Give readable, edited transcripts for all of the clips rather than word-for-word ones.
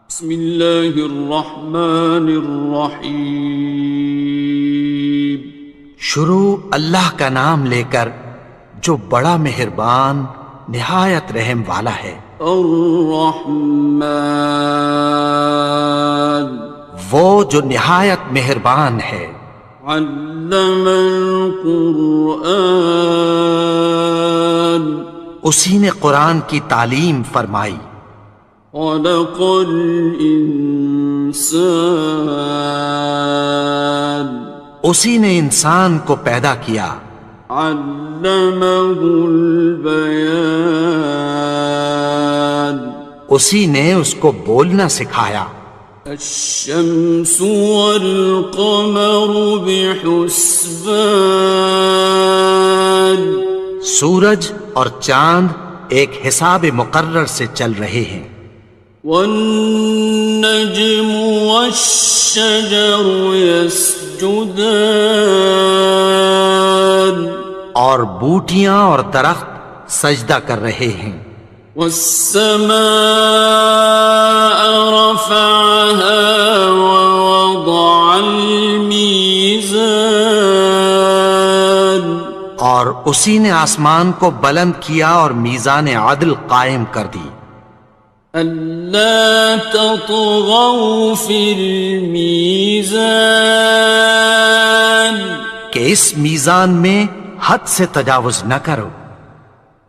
بسم اللہ الرحمن الرحیم۔ شروع اللہ کا نام لے کر جو بڑا مہربان نہایت رحم والا ہے۔ الرحمن، وہ جو نہایت مہربان ہے۔ علم القرآن، اسی نے قرآن کی تعلیم فرمائی۔ خلق الانسان، اسی نے انسان کو پیدا کیا۔ علمہ البیان، اسی نے اس کو بولنا سکھایا۔ الشمس والقمر بحسبان، سورج اور چاند ایک حساب مقرر سے چل رہے ہیں۔ والنجم والشجر يسجدان، اور بوٹیاں اور درخت سجدہ کر رہے ہیں۔ والسماء رفعها ووضع الميزان، اور اسی نے آسمان کو بلند کیا اور میزان عدل قائم کر دی۔ ألا تطغوا في الميزان، کہ اس میزان میں حد سے تجاوز نہ کرو۔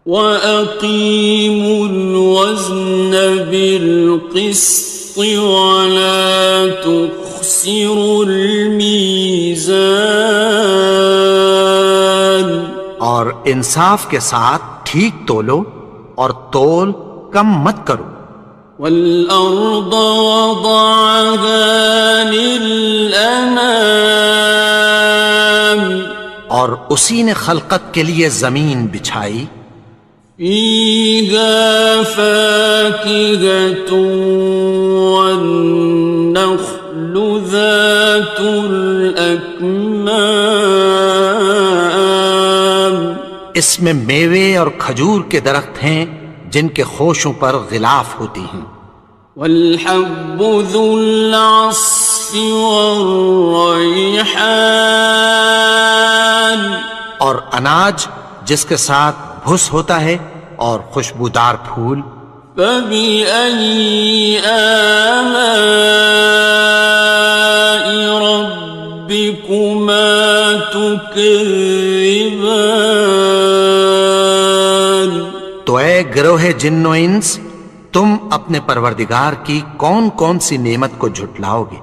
وَأَقِيمُوا الْوَزْنَ بِالْقِسْطِ وَلَا تُخْسِرُوا الْمِيزَانَ، اور انصاف کے ساتھ ٹھیک تولو اور تول کم مت کرو۔ وَالْأَرْضَ وَضَعَهَا لِلْأَنَامِ، اور اسی نے خلقت کے لیے زمین بچھائی۔ فِيهَا فَاكِهَةٌ وَالنَّخْلُ ذَاتُ الْأَكْمَامِ، اس میں میوے اور کھجور کے درخت ہیں جن کے خوشوں پر غلاف ہوتی ہیں۔ وَالْحَبُّ ذُو الْعَصْفِ وَالرَّيْحَانِ، اور اناج جس کے ساتھ بھس ہوتا ہے اور خوشبودار پھول۔ فَبِأَيِّ آلَاءِ رَبِّكُمَا تُكَذِّبَانِ، تو اے گروہ جن و انس، تم اپنے پروردگار کی کون کون سی نعمت کو جھٹلاؤ گے؟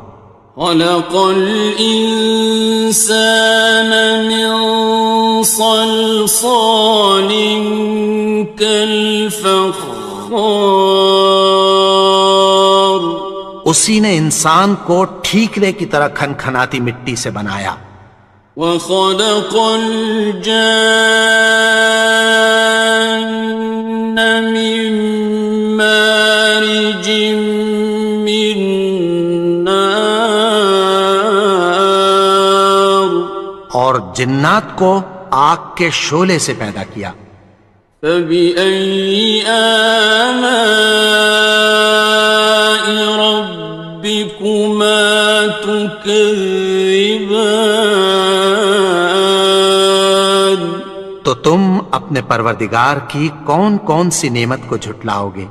خَلَقَ الْإِنسَانَ مِنْ صَلْصَالٍ كَالْفَخَّارِ، اسی نے انسان کو ٹھیکرے کی طرح کھنکھناتی مٹی سے بنایا۔ وَخَلَقَ الْجَانَّ مِن مَّارِجٍ مِّن نَّارٍ، اور جنات کو آگ کے شعلے سے پیدا کیا۔ فَبِأَيِّ آلَاءِ رَبِّكُمَا تُكَذِّبَانِ، تو تم اپنے پروردگار کی کون کون سی نعمت کو جھٹلاؤ گے؟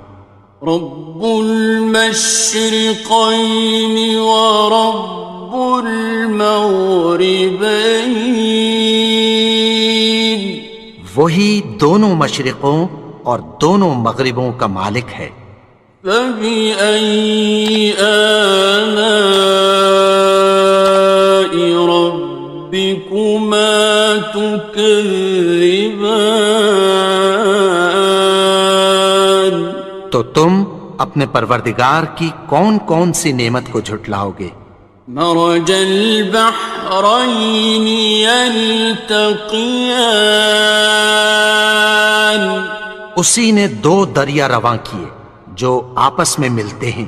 رب المشرقين ورب المغربين، وہی دونوں مشرقوں اور دونوں مغربوں کا مالک ہے۔ فَبِأَيِّ آلَاءِ رَبِّكُمَا تُكَذِّبَانِ، تو تم اپنے پروردگار کی کون کون سی نعمت کو جھٹلاؤ گے؟ مرج البحرين يلتقيان، اسی نے دو دریا رواں کیے جو آپس میں ملتے ہیں۔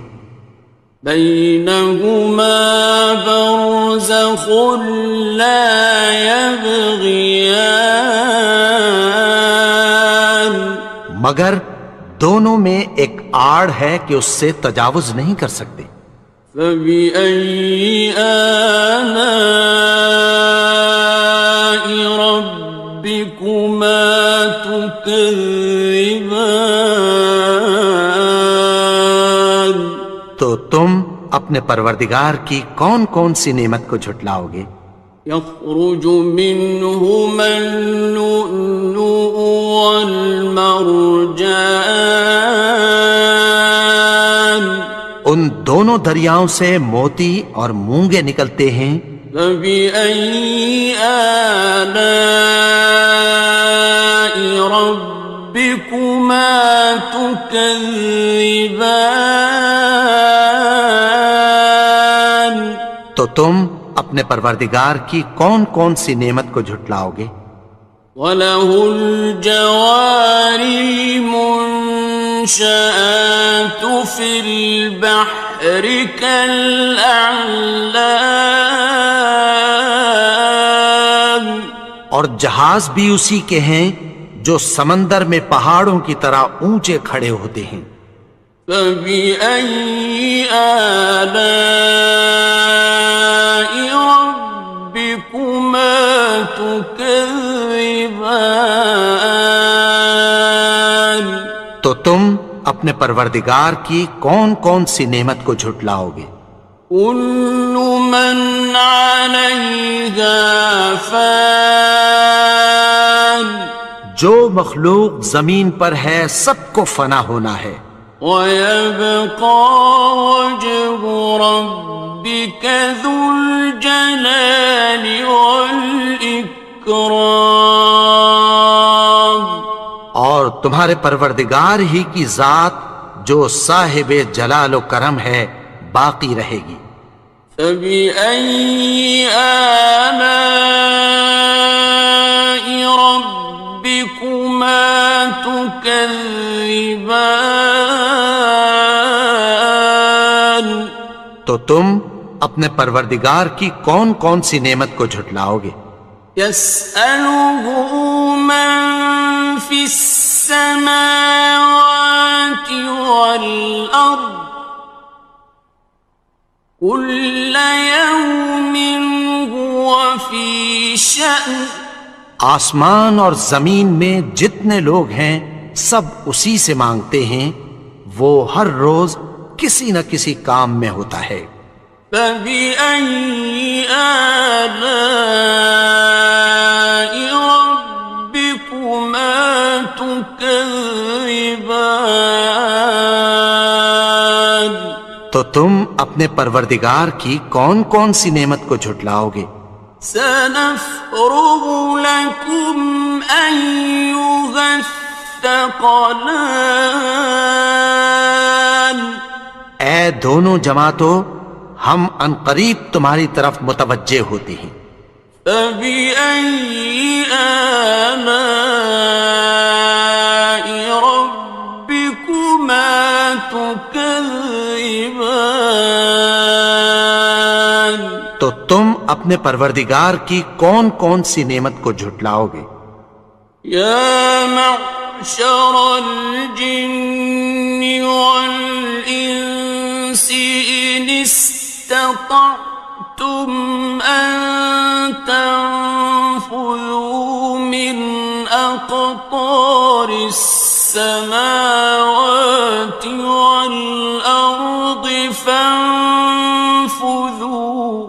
بينهما برزخ لا يبغيان، مگر دونوں میں ایک آڑ ہے کہ اس سے تجاوز نہیں کر سکتے. فبأي آلاء ربكما تكذبان. تو تم اپنے پروردگار کی کون کون سی نعمت کو جھٹلاؤ گے؟ يخرج منهما اللؤلؤ والمرجان. ان دونوں دریاؤں سے موتی اور مونگے نکلتے ہیں. فبأي آلاء ربكما تكذبان. تو تم اپنے پروردگار کی کون کون سی نعمت کو جھٹلاؤ گے؟ وَلَهُ الْجَوَارِ الْمُنشَآتُ فِي الْبَحْرِ كَالْأَعْلَامِ. اور جہاز بھی اسی کے ہیں جو سمندر میں پہاڑوں کی طرح اونچے کھڑے ہوتے ہیں. فَبِأَيِّ آلَاءِ رَبِّكُمَا تُكَذِّبَانِ. تو تم اپنے پروردگار کی کون کون سی نعمت کو جھٹلاؤ گے؟ كُلُّ مَنْ عَلَيْهَا فَانٍ. جو مخلوق زمین پر ہے سب کو فنا ہونا ہے. وَيَبْقَى وَجْهُ رَبِّكَ ذُو الْجَلَالِ وَالْإِكْرَامِ. اور تمہارے پروردگار ہی کی ذات جو صاحب جلال و کرم ہے باقی رہے گی. فَبِأَيِّ آلَاءِ رَبِّكُمَا تُكَذِّبَانِ. تو تم اپنے پروردگار کی کون کون سی نعمت کو جھٹلاؤ گے؟ يَسْأَلُهُ مَن فِي السَّمَاوَاتِ وَالْأَرْضِ كُلَّ يَوْمٍ هُوَ فِي شَأْنٍ. آسمان اور زمین میں جتنے لوگ ہیں سب اسی سے مانگتے ہیں، وہ ہر روز کسی نہ کسی کام میں ہوتا ہے. فَبِأَيِّ آلَاءِ رَبِّكُمَا تُكَذِّبَانِ. تو تم اپنے پروردگار کی کون کون سی نعمت کو جھٹلاؤ گے؟ سَنَفْرُغُ لَكُمْ أَيُّهَ الثَّقَلَانِ. اے دونوں جماعتوں، ہم عنقریب تمہاری طرف متوجہ ہوتے ہیں. فَبِأَيِّ آلَاءِ رَبِّكُمَا تُكَذِّبَانِ. تو تم اپنے پروردگار کی کون کون سی نعمت کو جھٹلاؤ گے؟ يَا مَعْشَرَ الْجِنِّ وَالْإِنسِ إِنِ اسْتَطَعْتُمْ أَن تَنفُذُوا مِنْ أَقْطَارِ السَّمَاوَاتِ وَالْأَرْضِ فَانفُذُوا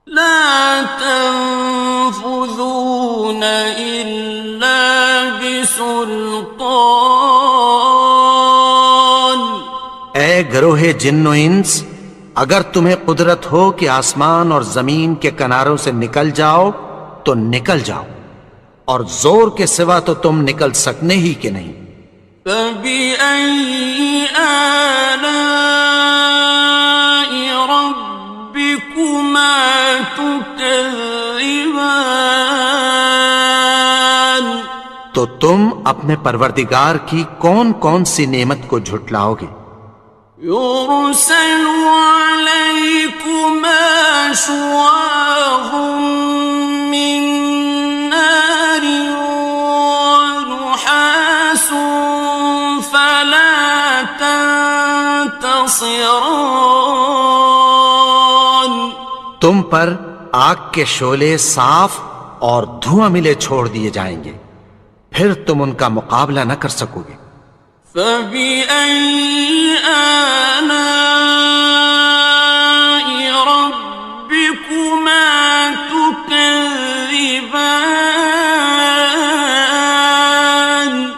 لَا تَنفُذُونَ إِلَّا بِسُلْطَانٍ. اے گروہ جن و انس، اگر تمہیں قدرت ہو کہ آسمان اور زمین کے کناروں سے نکل جاؤ تو نکل جاؤ، اور زور کے سوا تو تم نکل سکنے ہی کہ نہیں. فَبِأَيِّ آلَاءِ رَبِّكُمَا تُكَذِّبَانِ. تو تم اپنے پروردگار کی کون کون سی نعمت کو جھٹلاؤ گے؟ يُرْسَلُ عَلَيْكُمَا شُوَاظٌ مِّن نَّارٍ وَنُحَاسٌ خاصران. تم پر آگ کے شعلے صاف اور دھواں ملے چھوڑ دیے جائیں گے، پھر تم ان کا مقابلہ نہ کر سکو گے۔ فبأي آلاء ربكما تكذبان.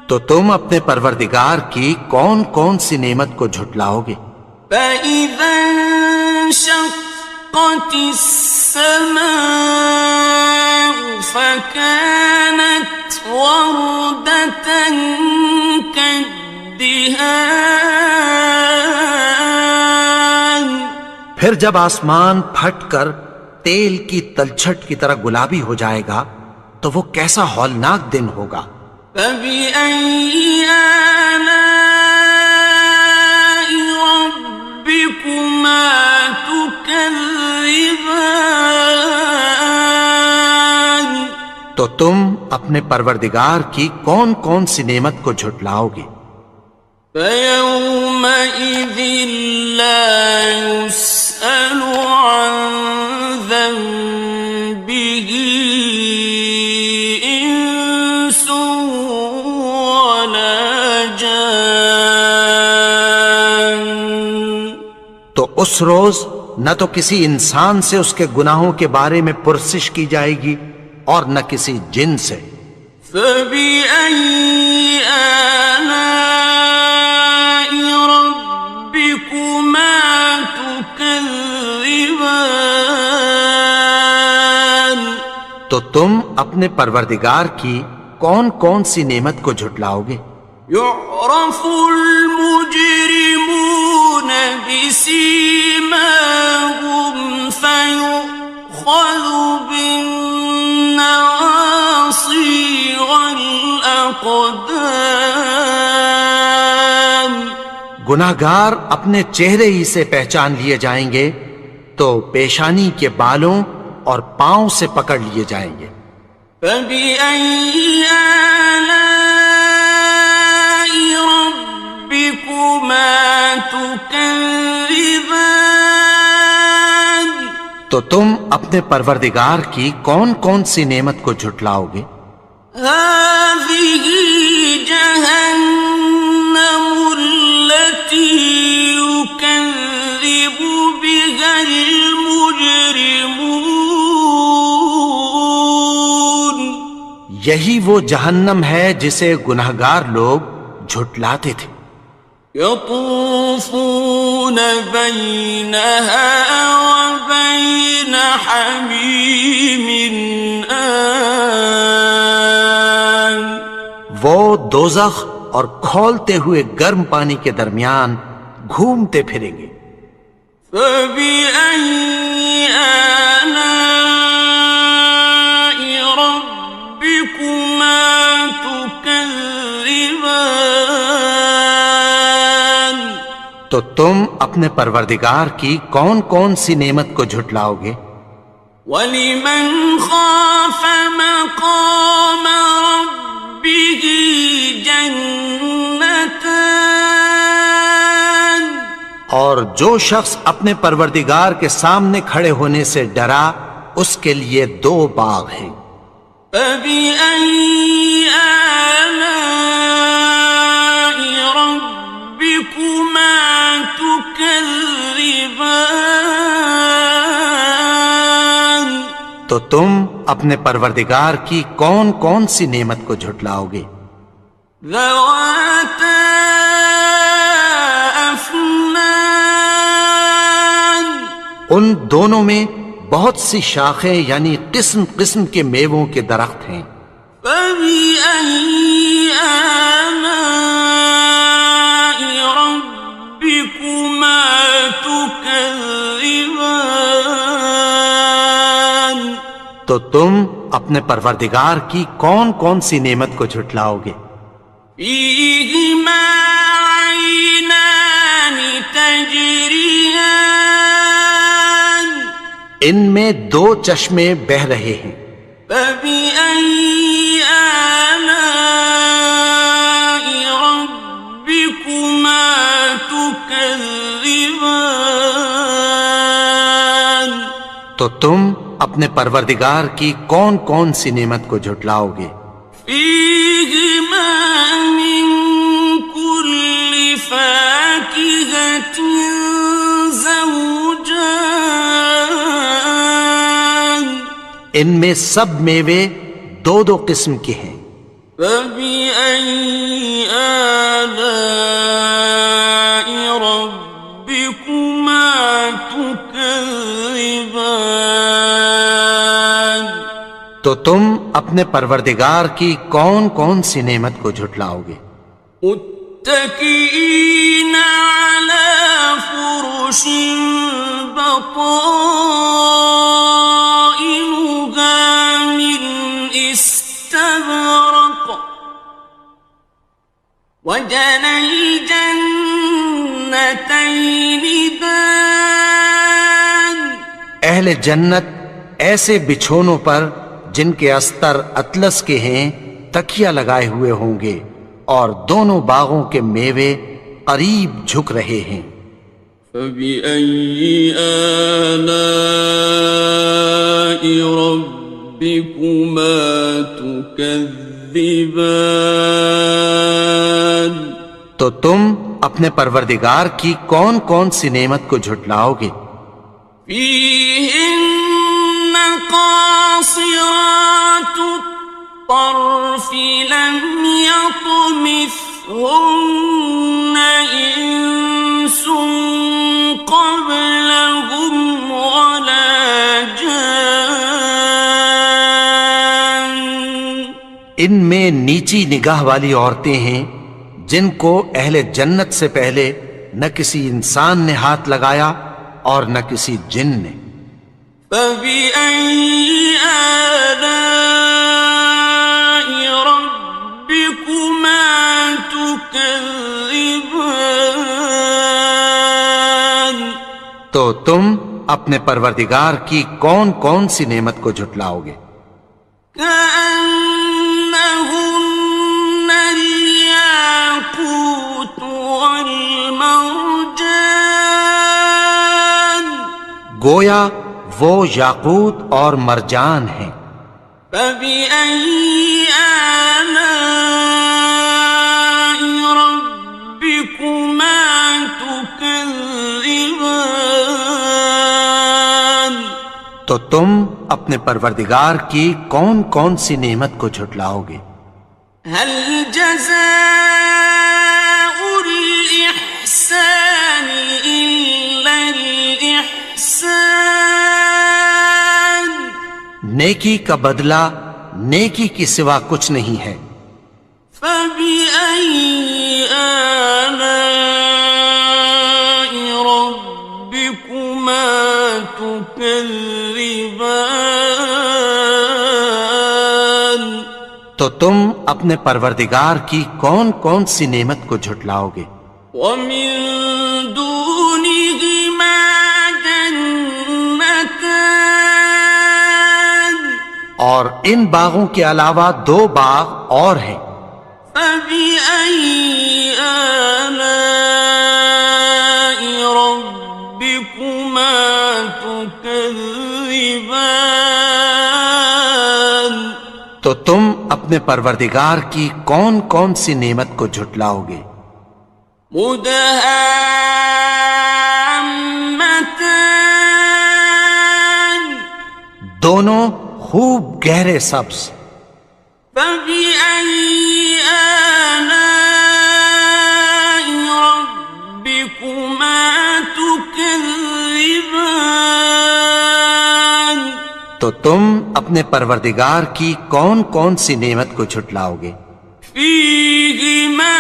تو تم اپنے پروردگار کی کون کون سی نعمت کو جھٹلاؤ گے؟ فإذا انشقت السماء فكانت وردة كالدهان. پھر جب آسمان پھٹ کر تیل کی تلچھٹ کی طرح گلابی ہو جائے گا تو وہ کیسا ہولناک دن ہوگا۔ فبأي آلاء ربكما تكذبان. تو تم اپنے پروردگار کی کون کون سی نعمت کو جھٹلاؤ گے؟ فيومئذ لا يسأل عن ذنبه إنس ولا جان. تو اس روز نہ تو کسی انسان سے اس کے گناہوں کے بارے میں پرسش کی جائے گی اور نہ کسی جن سے۔ فبأي آلاء ربكما تكذبان. تو تم اپنے پروردگار کی کون کون سی نعمت کو جھٹلاؤ گے؟ يعرف المجرمون بسيماهم فيؤخذ بالنواصي والأقدام. گناہگار اپنے چہرے ہی سے پہچان لیے جائیں گے تو پیشانی کے بالوں اور پاؤں سے پکڑ لیے جائیں گے۔ فبأي آلاء ربكما تكذبان. تو تم اپنے پروردگار کی کون کون سی نعمت کو جھٹلاؤ گے؟ هذه جهنم التي يكذب بها المجرمون. یہی وہ جہنم ہے جسے گناہگار لوگ جھٹلاتے تھے۔ يطوفون بينها وبين حميم آن. وہ دوزخ اور کھولتے ہوئے گرم پانی کے درمیان گھومتے پھریں گے۔ فبأي آلاء ربكما تكذبان. تو تم اپنے پروردگار کی کون کون سی نعمت کو جھٹلاؤ گے؟ وَلِمَنْ خَافَ مَقَامَ رَبِّهِ جَنَّتَانِ. اور جو شخص اپنے پروردگار کے سامنے کھڑے ہونے سے ڈرا اس کے لیے دو باغ ہیں۔ فَبِأَيِّ آلَاءِ رَبِّكُمَا تُكَذِّبَانِ. تو تم اپنے پروردگار کی کون کون سی نعمت کو جھٹلاؤ گے؟ ذَوَاتَا أَفْنَانٍ. ان دونوں میں بہت سی شاخیں یعنی قسم قسم کے میووں کے درخت ہیں۔ فَبِأَيِّ آلَاءِ رَبِّكُمَا تُكَذِّبَانِ. تو تم اپنے پروردگار کی کون کون سی نعمت کو جھٹلاؤ گے؟ فِيهِمَا عَيْنَانِ تَجْرِيَانِ. ان میں دو چشمے بہہ رہے ہیں۔ فَبِأَيِّ آلَاءِ رَبِّكُمَا تُكَذِّبَانِ. تكذبان تو تم اپنے پروردگار کی کون کون سی نعمت کو جھٹلاؤ گے؟ فيهما من كل فاكهة زوجان ان میں سب میوے دو دو قسم کے ہیں۔ فبأي آلاء ربكما تكذبان تو تم اپنے پروردگار کی کون کون سی نعمت کو جھٹلاؤ گے؟ متكئين على فرش بطائنها من استبرق وجنى الجنتين دان اہل جنت ایسے بچھونوں پر جن کے استر اطلس کے ہیں تکیہ لگائے ہوئے ہوں گے، اور دونوں باغوں کے میوے قریب جھک رہے ہیں۔ فبأي آلاء ربكما تكذبان تو تم اپنے پروردگار کی کون کون سی نعمت کو جھٹلاؤ گے؟ فيهن قاصرات الطرف لم يطمثهن إنس قبلهم ولا جان ان میں نیچی نگاہ والی عورتیں ہیں جن کو اہل جنت سے پہلے نہ کسی انسان نے ہاتھ لگایا اور نہ کسی جن نے۔ فبأي آلاء ربكما تكذبان تو تم اپنے پروردگار کی کون کون سی نعمت کو جھٹلاؤ گے؟ كأنهن الياقوت والمرجان گویا وہ یاقوت اور مرجان ہیں۔ فبأي آلاء ربكما تكذبان تو تم اپنے پروردگار کی کون کون سی نعمت کو جھٹلاؤ گے؟ هل جزاء الإحسان إلا الإحسان نیکی کا بدلہ نیکی کی سوا کچھ نہیں ہے۔ فبأي آلاء ربكما تكذبان تو تم اپنے پروردگار کی کون کون سی نعمت کو جھٹلاؤ گے؟ ومن دونهما جنتان اور ان باغوں کے علاوہ دو باغ اور ہیں۔ فبأي آلاء ربكما تكذبان تو تم اپنے پروردگار کی کون کون سی نعمت کو جھٹلاؤ گے؟ مدهامتان دونوں خوب گہرے سبز۔ فبأي آلاء ربكما تكذبان تو تم اپنے پروردگار کی کون کون سی نعمت کو جھٹلاؤ گے؟ فيهما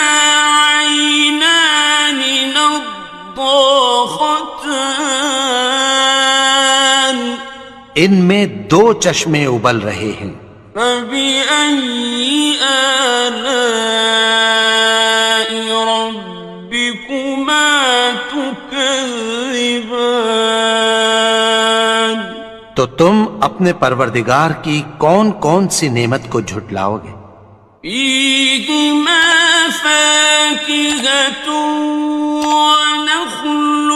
عينان نضاختان ان میں دو چشمے ابل رہے ہیں۔ فبأي آلاء ربكما تكذبان تو تم اپنے پروردگار کی کون کون سی نعمت کو جھٹلاؤ گے؟ فيهما فاكهة ونخل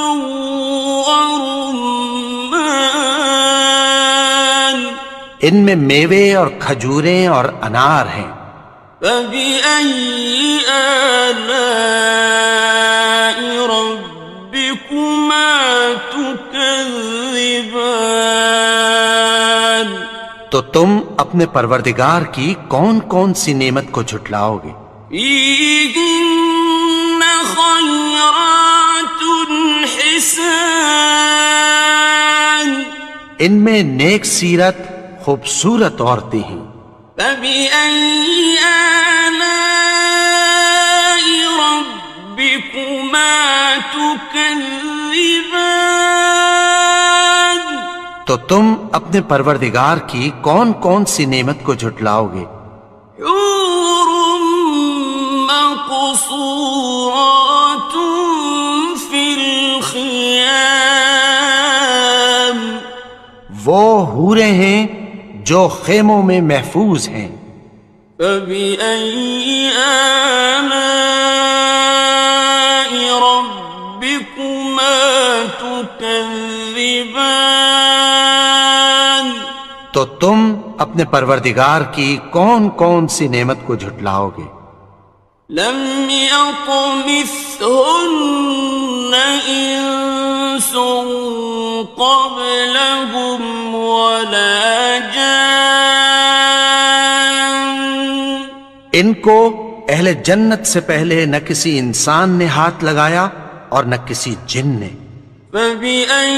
ورمان ان میں میوے اور کھجوریں اور انار ہیں. فبأي آلاء ربكما تكذبان تو تم اپنے پروردگار کی کون کون سی نعمت کو جھٹلاؤ گے؟ فيهن خيرات حسان ان میں نیک سیرت خوبصورت عورتیں ہیں. فبأي آلاء ربكما تكذبان تو تم اپنے پروردگار کی کون کون سی نعمت کو جھٹلاؤ گے؟ حور مقصورات في الخيام وہ حوریں ہیں جو خیموں میں محفوظ ہیں. فبأي آلاء ربكما تكذبان تو تم اپنے پروردگار کی کون کون سی نعمت کو جھٹلاؤ گے؟ لم يطمثهن إنس قبلهم ولا جان ان کو اہل جنت سے پہلے نہ کسی انسان نے ہاتھ لگایا اور نہ کسی جن نے. فبأي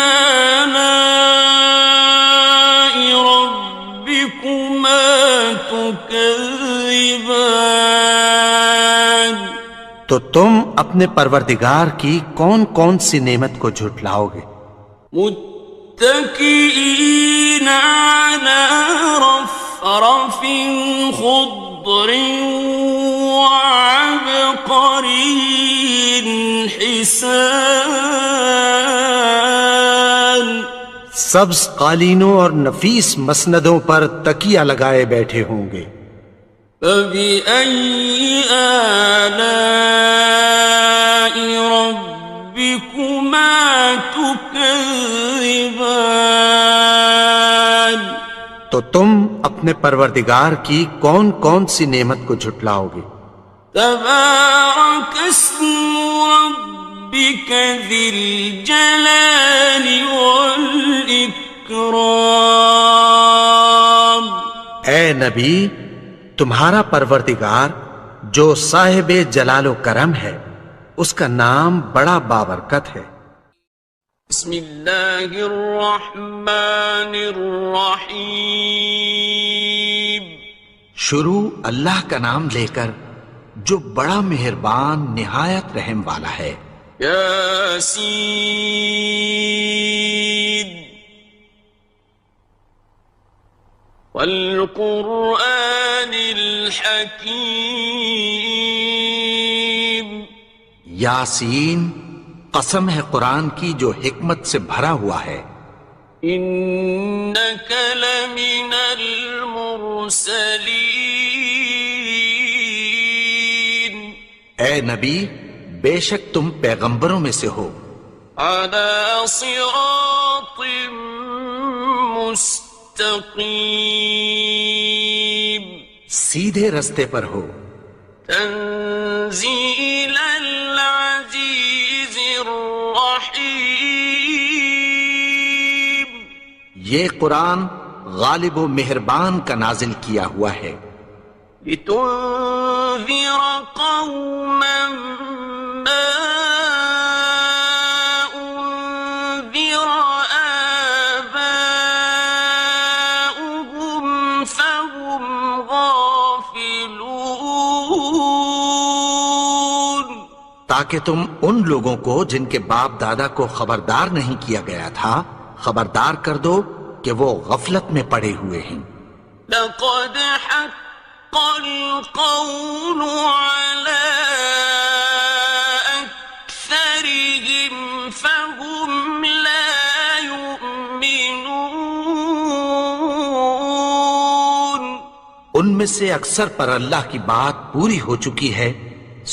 آلاء ربكما تكذبان تو تم اپنے پروردگار کی کون کون سی نعمت کو جھٹلاؤ گے؟ متكئين على رفرف خضر وعبقري حسان سبز قالینوں اور نفیس مسندوں پر تکیہ لگائے بیٹھے ہوں گے. فبأي آلاء ربكما تكذبان تو تم اپنے پروردگار کی کون کون سی نعمت کو جھٹلاؤ گے؟ تبارك اسم ربك ذي الجلال والإكرام اے نبی، تمہارا پروردگار جو صاحب جلال و کرم ہے اس کا نام بڑا بابرکت ہے. بسم اللہ الرحمن الرحیم شروع اللہ کا نام لے کر جو بڑا مہربان نہایت رحم والا ہے. یاسین والقرآن الحکیم یاسین، قسم ہے قرآن کی جو حکمت سے بھرا ہوا ہے. انک لمن المرسلین اے نبی، بے شک تم پیغمبروں میں سے ہو. علی صراط مستقیم سیدھے رستے پر ہو. تنزیل العزیز الرحیم یہ قرآن غالب و مہربان کا نازل کیا ہوا ہے. لتنذر قوما ما انذر آباؤهم فهم غافلون تاکہ تم ان لوگوں کو جن کے باپ دادا کو خبردار نہیں کیا گیا تھا خبردار کر دو کہ وہ غفلت میں پڑے ہوئے ہیں. لقد حق القول على أكثرهم فهم لا يؤمنون میں سے اکثر پر اللہ کی بات پوری ہو چکی ہے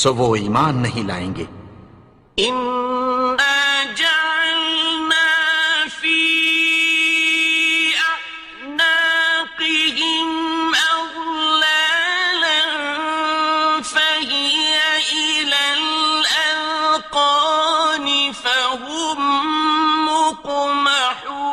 سو وہ ایمان نہیں لائیں گے. إنا جعلنا في أعناقهم أغلالا فهي إلى الأذقان فهم مقمحون.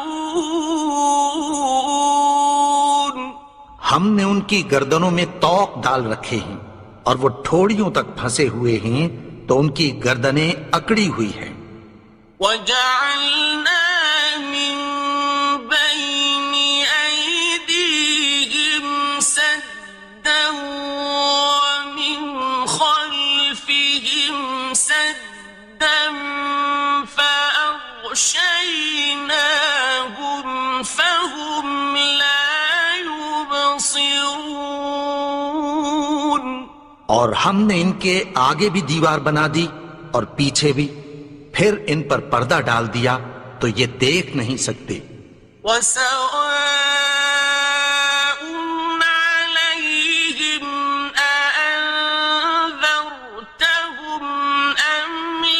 ہم نے ان کی گردنوں میں طوق ڈال رکھے ہیں اور وہ ٹھوڑیوں تک پھنسے ہوئے ہیں تو ان کی گردنیں اکڑی ہوئی ہیں. وَجَعَلْنَا مِن بَيْنِ أَيْدِيهِمْ سَدًّا وَمِنْ خَلْفِهِمْ سَدًّا فَأَغْشَيْنَاهُمْ فَهُمْ لَا يُبْصِرُونَ. اور ہم نے ان کے آگے بھی دیوار بنا دی اور پیچھے بھی، پھر ان پر پردہ ڈال دیا تو یہ دیکھ نہیں سکتے. وَسَوَاءٌ عَلَيْهِمْ أَأَنذَرْتَهُمْ أَمْ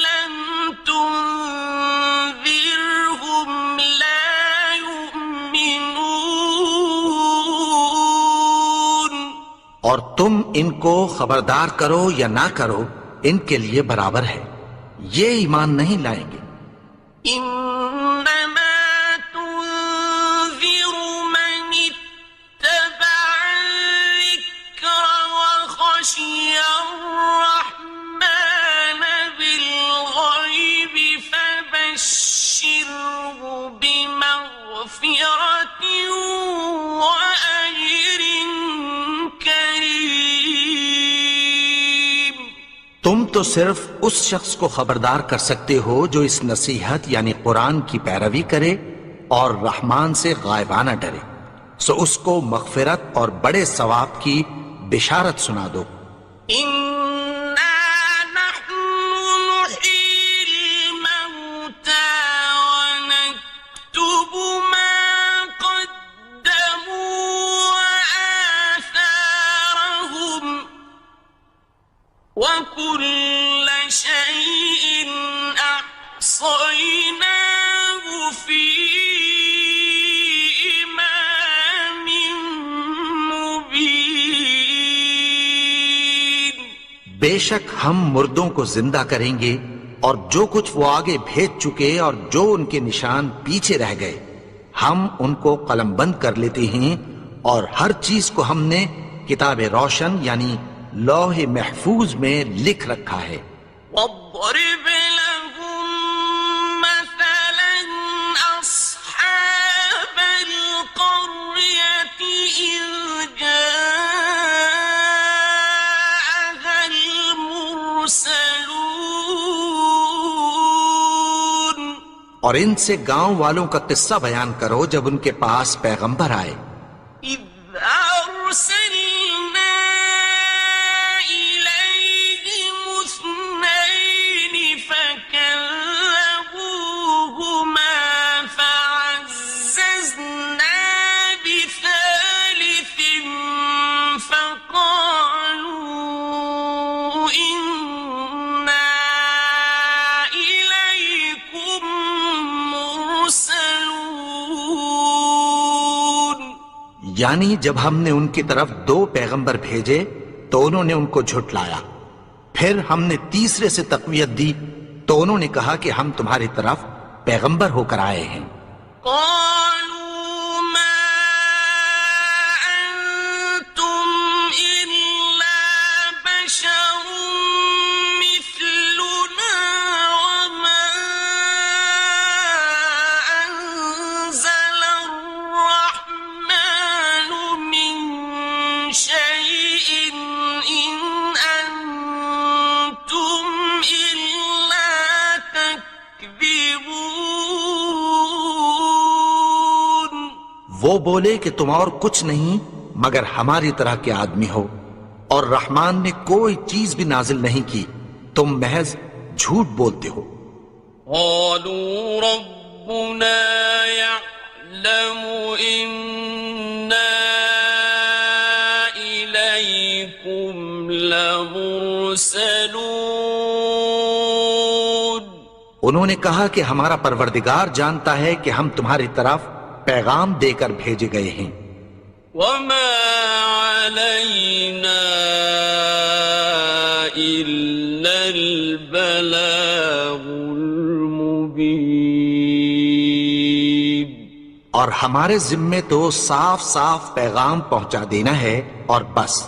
لَمْ تُنذِرْهُمْ لَا يُؤْمِنُونَ. اور تم ان کو خبردار کرو یا نہ کرو ان کے لیے برابر ہے، یہ ایمان نہیں لائیں گے. إنما تنذر من اتبع الذكر وخشي الرحمن بالغيب فبشره بمغفرة وأجر كريم. تم تو صرف اس شخص کو خبردار کر سکتے ہو جو اس نصیحت یعنی قرآن کی پیروی کرے اور رحمان سے غائبانہ ڈرے، سو اس کو مغفرت اور بڑے ثواب کی بشارت سنا دو. إنا نحن نحيي الموتى ونكتب ما قدموا وآثارهم وكل شيء أحصيناه في إمام مبين. بے شک ہم مردوں کو زندہ کریں گے اور جو کچھ وہ آگے بھیج چکے اور جو ان کے نشان پیچھے رہ گئے ہم ان کو قلم بند کر لیتے ہیں، اور ہر چیز کو ہم نے کتاب روشن یعنی لوح محفوظ میں لکھ رکھا ہے. واضرب لهم مثلا أصحاب القرية إذ جاءها المرسلون. اور ان سے گاؤں والوں کا قصہ بیان کرو جب ان کے پاس پیغمبر آئے. إذ أرسلنا إليهم اثنين فكذبوهما فعززنا بثالث فقالوا إنا إليكم مرسلون. یعنی جب ہم نے ان کی طرف 2 پیغمبر بھیجے تو انہوں نے ان کو جھٹلایا، پھر ہم نے تیسرے سے تقویت دی تو انہوں نے کہا کہ ہم تمہاری طرف پیغمبر ہو کر آئے ہیں. قالوا ما أنتم إلا بشر مثلنا وما أنزل الرحمن من شيء إن أنتم إلا تكذبون. وہ بولے کہ تم اور کچھ نہیں مگر ہماری طرح کے آدمی ہو، اور رحمان نے کوئی چیز بھی نازل نہیں کی، تم محض جھوٹ بولتے ہو. قالوا ربنا يعلم إنا مُرْسَلُونَ انہوں نے کہا کہ ہمارا پروردگار جانتا ہے کہ ہم تمہاری طرف پیغام دے کر بھیجے گئے ہیں، وَمَا عَلَيْنَا إِلَّا الْبَلَاغُ الْمُبِينُ اور ہمارے ذمے تو صاف صاف پیغام پہنچا دینا ہے اور بس۔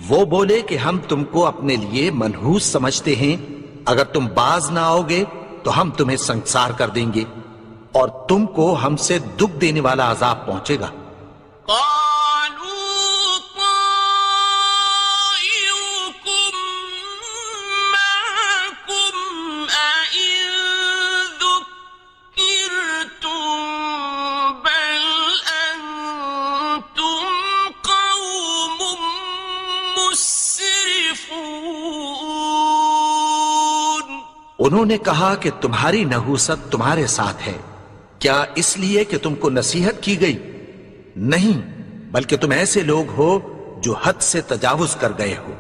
وہ بولے کہ ہم تم کو اپنے لیے منحوس سمجھتے ہیں، اگر تم باز نہ آؤ گے تو ہم تمہیں سنسار کر دیں گے اور تم کو ہم سے دکھ دینے والا عذاب پہنچے گا۔ انہوں نے کہا کہ تمہاری نحوست تمہارے ساتھ ہے، کیا اس لیے کہ تم کو نصیحت کی گئی؟ نہیں، بلکہ تم ایسے لوگ ہو جو حد سے تجاوز کر گئے ہو۔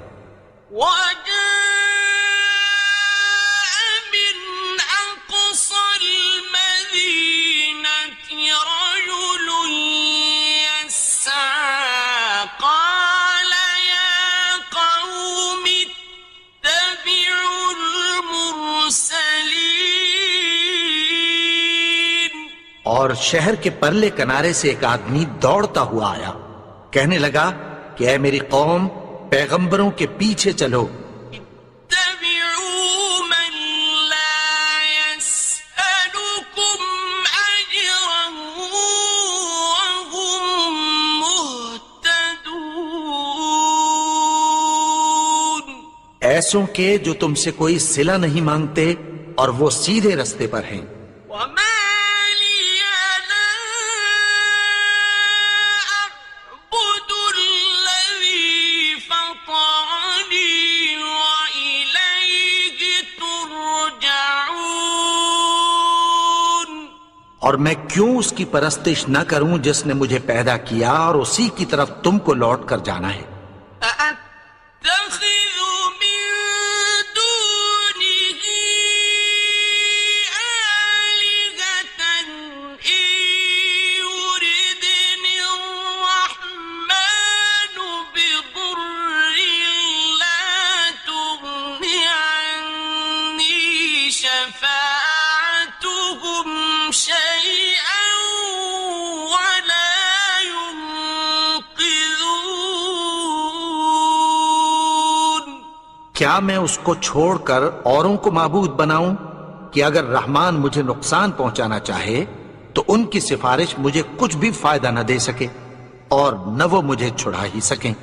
اور شہر کے پرلے کنارے سے ایک آدمی دوڑتا ہوا آیا، کہنے لگا کہ اے میری قوم، پیغمبروں کے پیچھے چلو۔ ایسوں کے جو تم سے کوئی صلہ نہیں مانگتے اور وہ سیدھے رستے پر ہیں۔ اور میں کیوں اس کی پرستش نہ کروں جس نے مجھے پیدا کیا اور اسی کی طرف تم کو لوٹ کر جانا ہے۔ کیا میں اس کو چھوڑ کر اوروں کو معبود بناؤں کہ اگر رحمان مجھے نقصان پہنچانا چاہے تو ان کی سفارش مجھے کچھ بھی فائدہ نہ دے سکے اور نہ وہ مجھے چھڑا ہی سکیں۔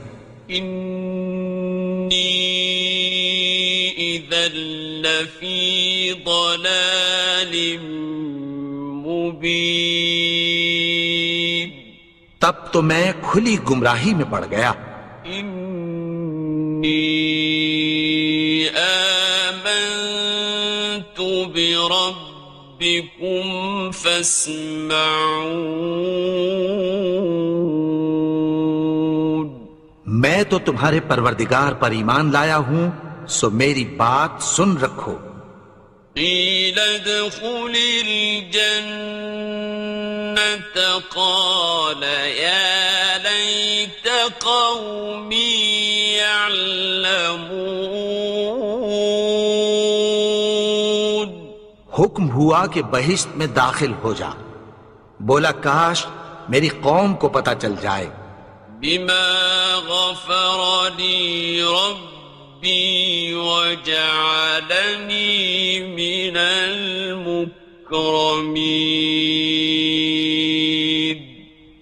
انی اذا لفی ضلال مبین، تب تو میں کھلی گمراہی میں پڑ گیا۔ آمنت بربکم فاسمعون، میں تو تمہارے پروردگار پر ایمان لایا ہوں، سو میری بات سن رکھو۔ قیل ادخل الجنة قال یا لیت قومی یعلمون، حکم ہوا کہ بہشت میں داخل ہو جا، بولا کاش میری قوم کو پتہ چل جائے۔ بما غفر لی ربی وجعلنی من المکرمین،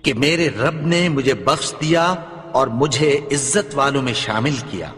کہ میرے رب نے مجھے بخش دیا اور مجھے عزت والوں میں شامل کیا۔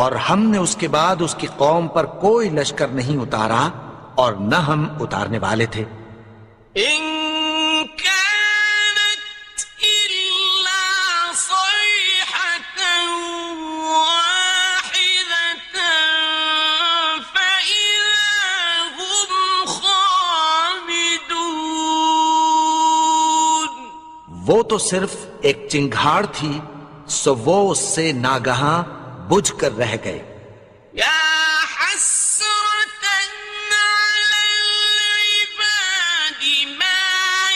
اور ہم نے اس کے بعد اس کی قوم پر کوئی لشکر نہیں اتارا اور نہ ہم اتارنے والے تھے. إن كانت إلا صيحة واحدة فإذا هم خامدون. وہ تو صرف ایک چنگھاڑ تھی، سو وہ اس سے ناگہاں بجھ کر رہ گئے. يا حسرة على العباد ما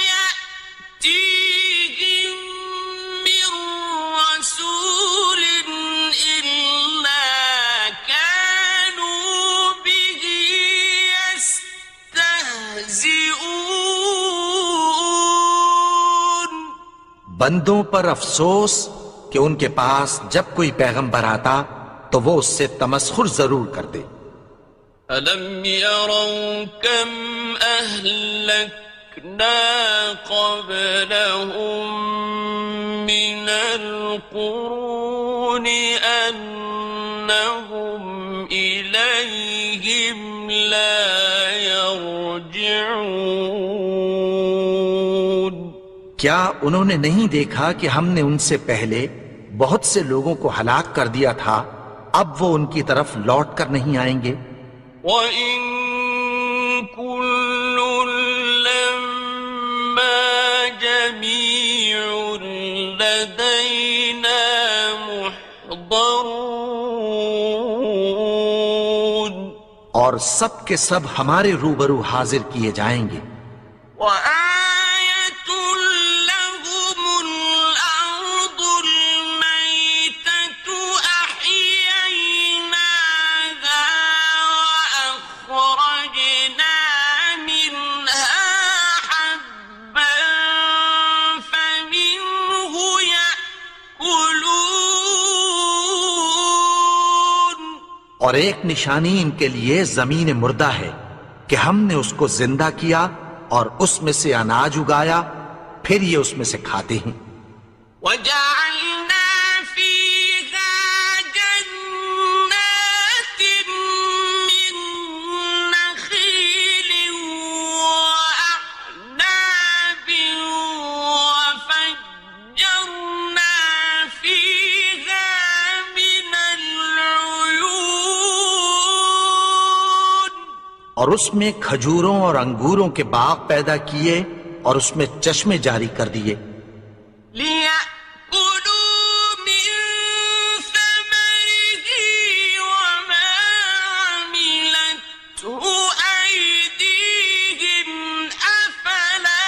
يأتيهم من رسول إلا كانوا به يستهزئون. بندوں پر افسوس کہ ان کے پاس جب کوئی پیغمبر آتا تو وہ اس سے تمسخر ضرور کرتے. ألم يروا كم أهلكنا قبلهم من القرون أنهم إليهم لا يرجعون. کیا انہوں نے نہیں دیکھا کہ ہم نے ان سے پہلے بہت سے لوگوں کو ہلاک کر دیا تھا، اب وہ ان کی طرف لوٹ کر نہیں آئیں گے. وَإِن كُلٌّ لَّمَّا جَمِيعٌ لَّدَيْنَا مُحْضَرُونَ. اور سب کے سب ہمارے روبرو حاضر کیے جائیں گے. وَآيَةٌ لَّهُمُ الْأَرْضُ الْمَيْتَةُ أَحْيَيْنَاهَا وَأَخْرَجْنَا مِنْهَا حَبًّا فَمِنْهُ يَأْكُلُونَ. اور ایک نشانی ان کے لیے زمین مردہ ہے کہ ہم نے اس کو زندہ کیا اور اس میں سے اناج اگایا، پھر یہ اس میں سے کھاتے ہیں. وَجَعَلْنَا فِيهَا جَنَّاتٍ مِّن نَّخِيلٍ وَأَعْنَابٍ وَفَجَّرْنَا فِيهَا مِنَ الْعُيُونِ. اور اس میں کھجوروں اور انگوروں کے باغ پیدا کیے اور اس میں چشمے جاری کر دیے. لِيَأْكُلُوا مِن ثَمَرِهِ وَمَا عَمِلَتْهُ أَيْدِيهِمْ أَفَلَا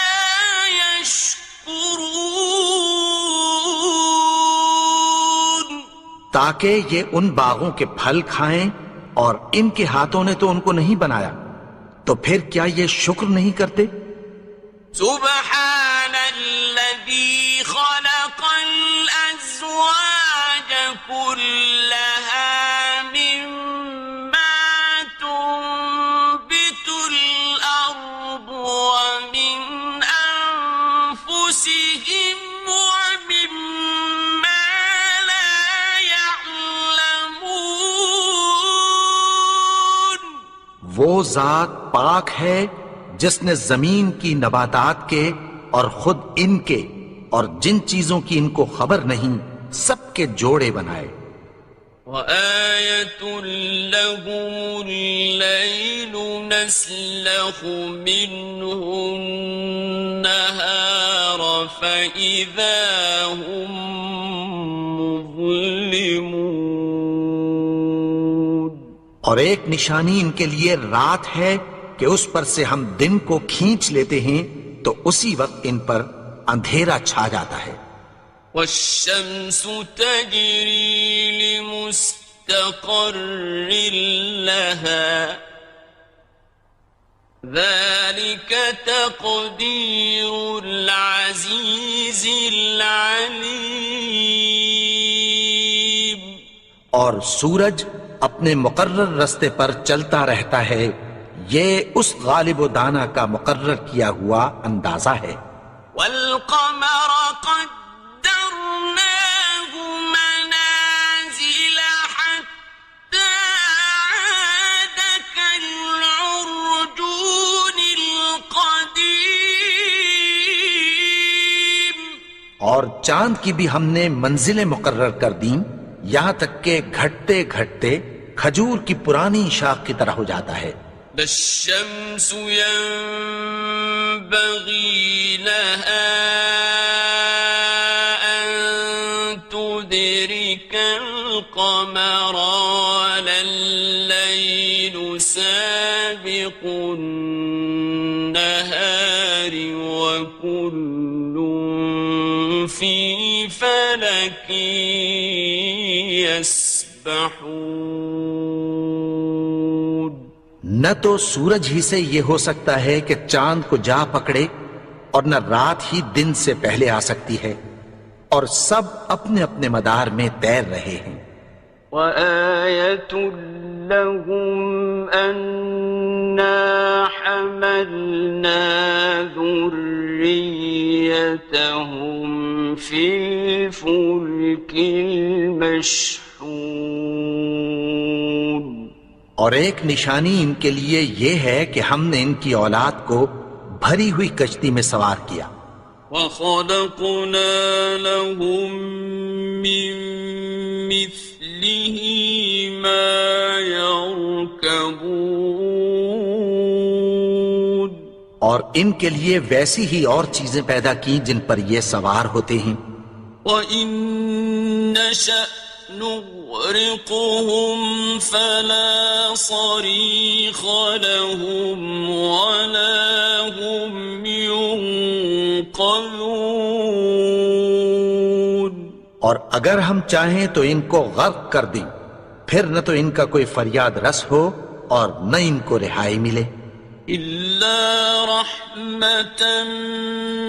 يَشْكُرُونَ. تاکہ یہ ان باغوں کے پھل کھائیں اور ان کے ہاتھوں نے تو ان کو نہیں بنایا، تو پھر کیا یہ شکر نہیں کرتے؟ سبحان الذي خلق الأزواج كلها مما تنبت الأرض ومن أنفسهم ومما لا يعلمون. وہ ذات پاک ہے جس نے زمین کی نباتات کے اور خود ان کے اور جن چیزوں کی ان کو خبر نہیں سب کے جوڑے بنائے. وَآيَةٌ لَّهُمُ اللَّيْلُ نَسْلَخُ مِنْهُ النَّهَارَ فَإِذَا هُم مُظْلِمُونَ. اور ایک نشانی ان کے لیے رات ہے کہ اس پر سے ہم دن کو کھینچ لیتے ہیں تو اسی وقت ان پر اندھیرا چھا جاتا ہے. وَالشَّمْسُ تَجْرِي لِمُسْتَقَرٍّ لَّهَا ذَلِكَ تَقْدِيرُ الْعَزِيزِ الْعَلِيمِ. اور سورج اپنے مقرر رستے پر چلتا رہتا ہے، یہ اس غالب و دانا کا مقرر کیا ہوا اندازہ ہے. وَالْقَمَرَ قَدَّرْنَاهُ مَنَازِلَ حَتَّىٰ اور چاند کی بھی ہم نے منزلیں مقرر کر دیں یہاں تک کہ گھٹتے گھٹتے کھجور کی پرانی شاخ کی طرح ہو جاتا ہے. لا الشمس ينبغي لها أن تدرك القمر ولا الليل سابق النهار وكل في فلك يسبحون. نہ تو سورج ہی سے یہ ہو سکتا ہے کہ چاند کو جا پکڑے اور نہ رات ہی دن سے پہلے آ سکتی ہے، اور سب اپنے اپنے مدار میں تیر رہے ہیں. وَآيَةٌ لَهُمْ أَنَّا حَمَلْنَا ذُرِّيَّتَهُمْ فِي الْفُلْكِ الْمَشْحُونِ. اور ایک نشانی ان کے لیے یہ ہے کہ ہم نے ان کی اولاد کو بھری ہوئی کشتی میں سوار کیا. وَخَلَقْنَا لَهُم مِّن مِّثْلِهِ مَا يَرْكَبُونَ. اور ان کے لیے ویسی ہی اور چیزیں پیدا کی جن پر یہ سوار ہوتے ہیں. وَإِن نَّشَأْ نُغْرِقْهُمْ فَلَا صَرِيخَ لَهُمْ وَلَا هُمْ يُنقَذُونَ. اور اگر ہم چاہیں تو ان کو غرق کر دیں، پھر نہ تو ان کا کوئی فریاد رس ہو اور نہ ان کو رہائی ملے. إِلَّا رَحْمَةً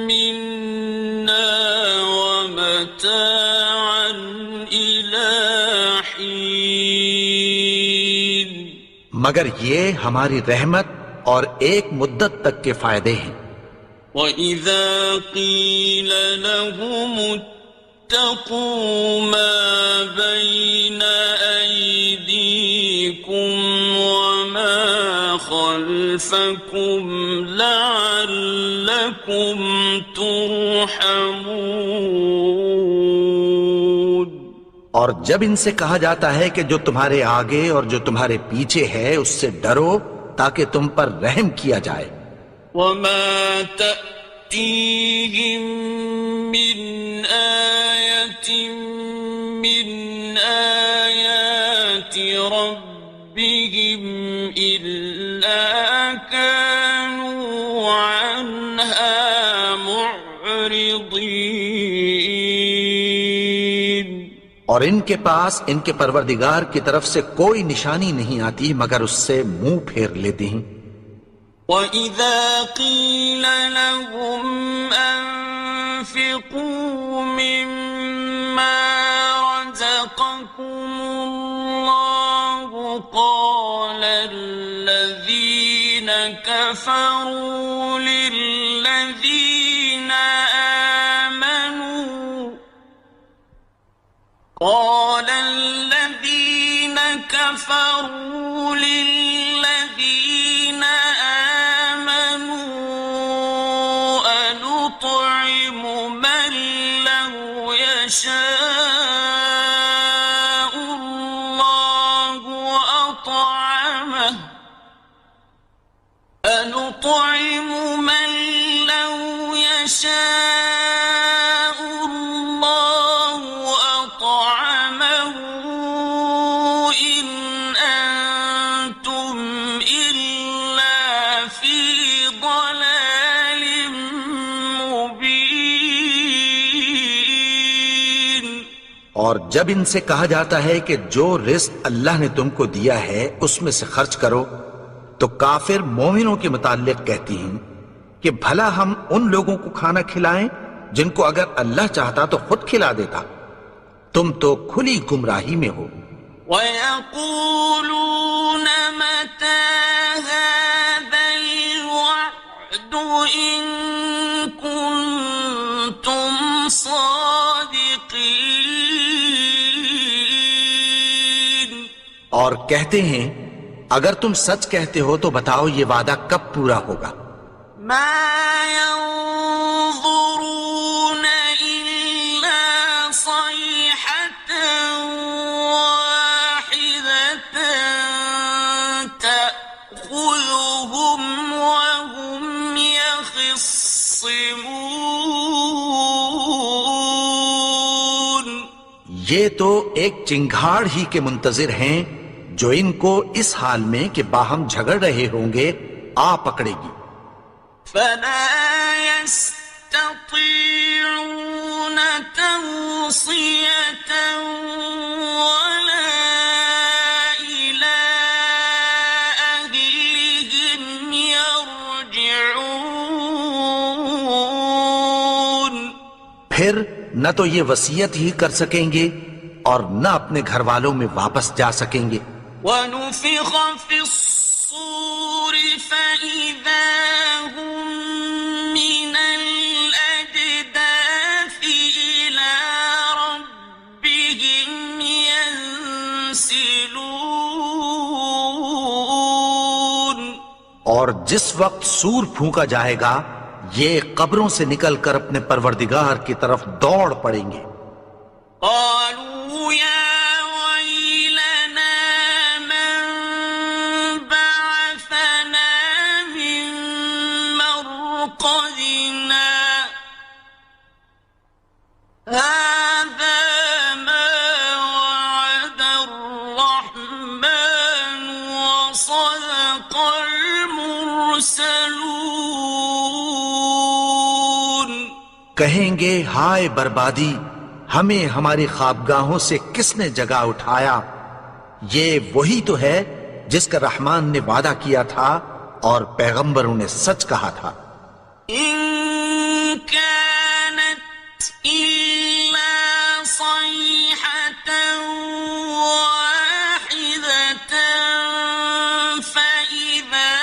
مِّنَّا وَمَتَاعًا إِلَىٰ حِينٍ. مگر یہ ہماری رحمت اور ایک مدت تک کے فائدے ہیں. وَإِذَا قِيلَ لَهُمُ اتَّقُوا مَا بَيْنَ أَيْدِيكُمْ وَمَا خَلْفَكُمْ لَعَلَّكُمْ تُرْحَمُونَ. اور جب ان سے کہا جاتا ہے کہ جو تمہارے آگے اور جو تمہارے پیچھے ہے اس سے ڈرو تاکہ تم پر رحم کیا جائے. وَمَا تَأْتِيهِم مِّنْ آيَةٍ مِّنْ آيَاتِ رَبِّهِمْ إِلَّا كَانُوا عَنْهَا مُعْرِضِينَ. اور ان کے پاس ان کے پروردگار کی طرف سے کوئی نشانی نہیں آتی مگر اس سے منہ پھیر لیتے ہیں. وَإِذَا قِيلَ لَهُمْ أَنفِقُوا مِمَّا رَزَقَكُمُ اللَّهُ قَالَ الَّذِينَ كَفَرُوا لِلَّذِينَ آمَنُوا أَنُطْعِمُ مَن لَّوْ يَشَاءُ اللَّهُ أَطْعَمَهُ أَنُطْعِمُ مَن لَّوْ يَشَاءُ اللَّهُ أَطْعَمَهُ إِنْ أَنتُمْ إِلَّا فِي ضَلَالٍ مُّبِينٍ. اور جب ان سے کہا جاتا ہے کہ جو رزق اللہ نے تم کو دیا ہے اس میں سے خرچ کرو تو کافر مومنوں کے متعلق کہتی ہیں کہ بھلا ہم ان لوگوں کو کھانا کھلائیں جن کو اگر اللہ چاہتا تو خود کھلا دیتا. تم تو کھلی گمراہی میں ہو. وَيَقُولُونَ مَتَىٰ هَٰذَا الْوَعْدُ إِن كُنتُمْ صَادِقِينَ. اور کہتے ہیں اگر تم سچ کہتے ہو تو بتاؤ یہ وعدہ کب پورا ہوگا. مَا يَنظُرُونَ إِلَّا يخصمون یہ تو ایک چنگھاڑ ہی کے منتظر ہیں جو ان کو اس حال میں کہ باہم جھگڑ رہے ہوں گے آ پکڑے گی. فلا يستطيعون توصية ولا إلى أهلهم يرجعون. پھر نہ تو یہ وصیت ہی کر سکیں گے اور نہ اپنے گھر والوں میں واپس جا سکیں گے. ونفخ في الصور فإذا هم من الأجداث إلى ربهم ينسلون. اور جس وقت سور پھونکا جائے گا یہ قبروں سے نکل کر اپنے پروردگار کی طرف دوڑ پڑیں گے. قالوا يا ويلنا من بعثنا من مرقدنا هذا ما وعد الرحمن وصدق المرسلون. کہیں گے ہائے بربادی، ہمیں ہماری خوابگاہوں سے کس نے جگا اٹھایا؟ یہ وہی تو ہے جس کا رحمان نے وعدہ کیا تھا اور پیغمبروں نے سچ کہا تھا. إن كانت إلا صيحة واحدة فإذا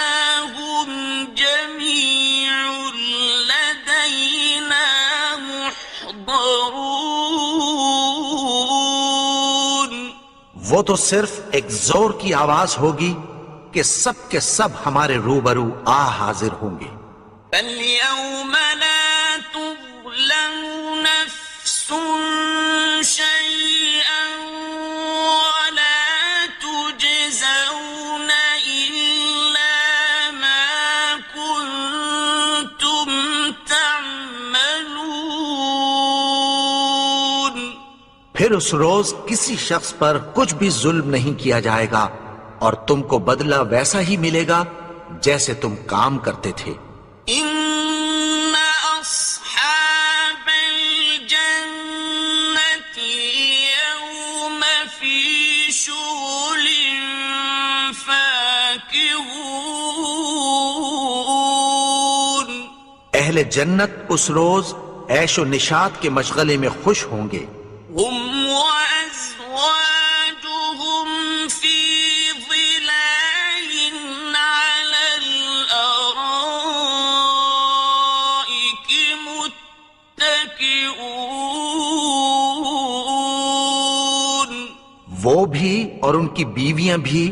هم جميع لدينا محضرون. وہ تو صرف ایک زور کی آواز ہوگی کہ سب کے سب ہمارے روبرو آ حاضر ہوں گے. فاليوم لا تظلم نفس شيئا ولا تجزون إلا ما كنتم تعملون. پھر اس روز کسی شخص پر کچھ بھی ظلم نہیں کیا جائے گا اور تم کو بدلہ ویسا ہی ملے گا جیسے تم کام کرتے تھے. إن أصحاب الجنة اليوم في شغل فاكهون. اہل جنت اس روز عیش و نشاط کے مشغلے میں خوش ہوں گے. هم وأزواجهم في ظلال على الأرائك متكئون. وہ بھی اور ان کی بیویاں بھی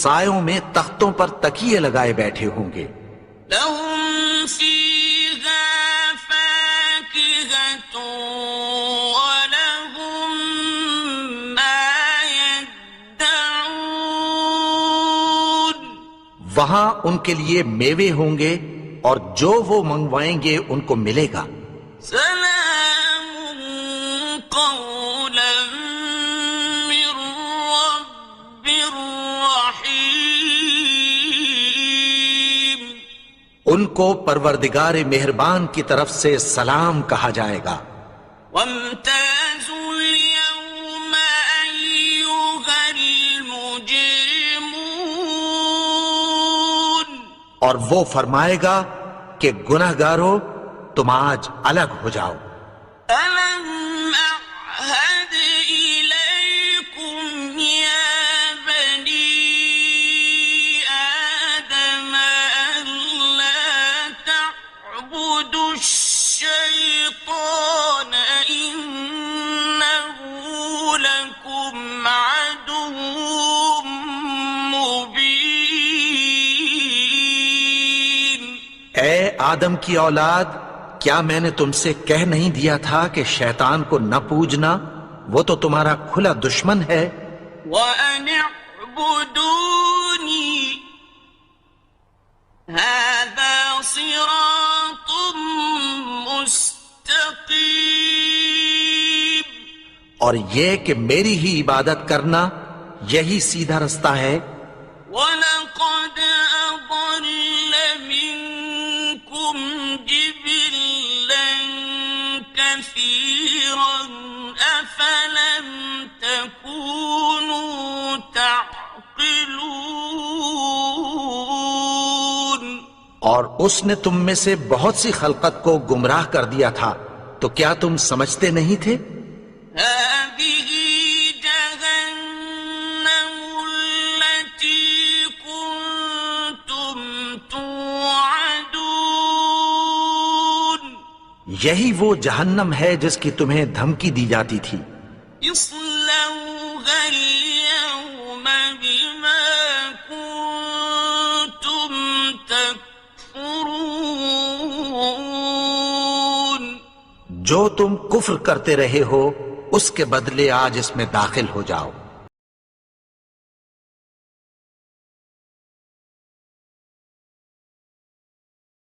سایوں میں تختوں پر تکیے لگائے بیٹھے ہوں گے. لهم فيها فاكهة ولهم ما يدعون. وہاں ان کے لیے میوے ہوں گے اور جو وہ منگوائیں گے ان کو ملے گا. سلام قولا من رب رحيم. ان کو پروردگار مہربان کی طرف سے سلام کہا جائے گا. وامتازوا اليوم أيها المجرمون. اور وہ فرمائے گا کہ گنہگارو تم آج الگ ہو جاؤ. ألم أعهد إليكم يا بني آدم ألا تعبدوا الشيطان إنه لكم عدو مبين. اے آدم کی اولاد، کیا میں نے تم سے کہہ نہیں دیا تھا کہ شیطان کو نہ پوجنا؟ وہ تو تمہارا کھلا دشمن ہے. وأن اعبدوني هذا صراط مستقيم اور یہ کہ میری ہی عبادت کرنا یہی سیدھا رستہ ہے. وَلَقَدْ أَضَلَّ مِنكُمْ جِبِلًّا كَثِيرًا أَفَلَمْ تَكُونُوا تَعْقِلُونَ اور اس نے تم میں سے بہت سی خلقت کو گمراہ کر دیا تھا، تو کیا تم سمجھتے نہیں تھے؟ هذه جهنم التي كنتم توعدون یہی وہ جہنم ہے جس کی تمہیں دھمکی دی جاتی تھی. اصلوها اليوم بما كنتم تكفرون جو تم کفر کرتے رہے ہو اس کے بدلے آج اس میں داخل ہو جاؤ.